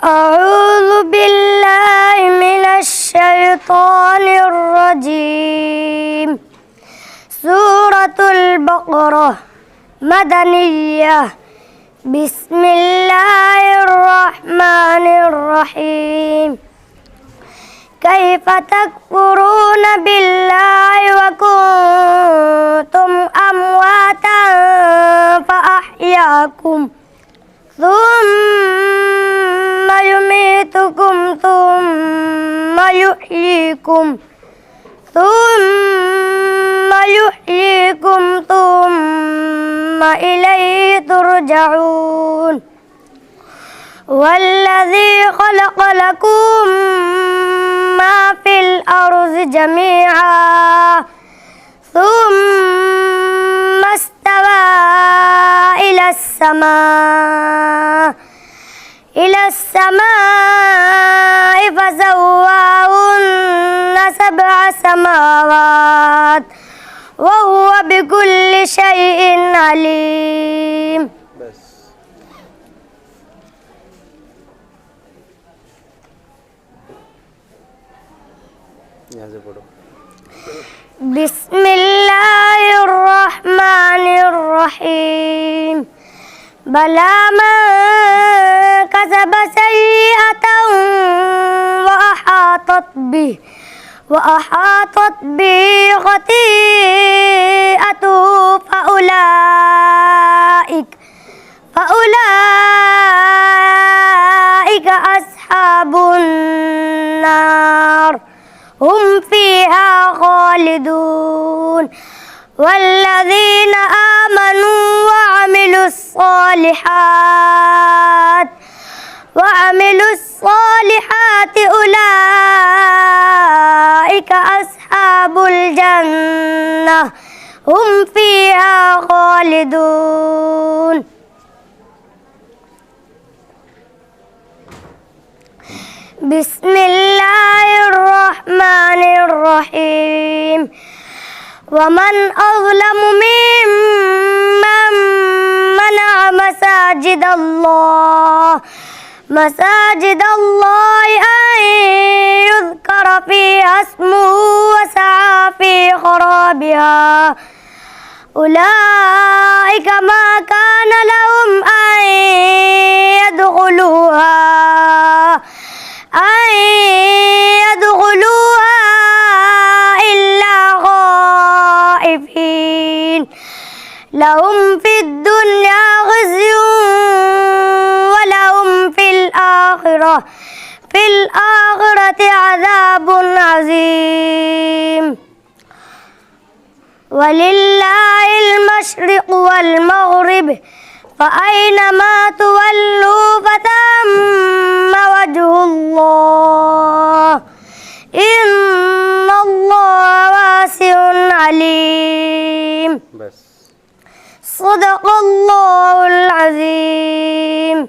أعوذ بالله من الشيطان الرجيم. سورة البقرة مدنية. بسم الله الرحمن الرحيم. كيف تكفرون بالله وكنتم أمواتا فأحياكم ثم يميتكم ثم يحييكم ثم إليه ترجعون. والذي خلق لكم ما في الأرض جميعا ثم استوى إلى السماء فسواهن 7 سماوات وهو بكل شيء عليم. بسم الله الرحمن الرحيم. بلى من كسب سيئة وأحاطت به خطيئته فأولئك أصحاب النار هم فيها خالدون. والذين آمنوا وعملوا الصالحات أولئك أصحاب الجنة هم فيها خالدون. بسم الله الرحمن الرحيم. ومن أظلم ممن منع مساجد الله أن يذكر فيها اسمه وسعى في خرابها أولئك ما كان لهم أن يدخلوها إلا خائفين. لهم في الدنيا خزي ولهم في الآخرة عذاب عظيم. ولله المشرق والمغرب فأينما تولوا فثم وجه الله إن الله واسع عليم. صدق الله العظيم.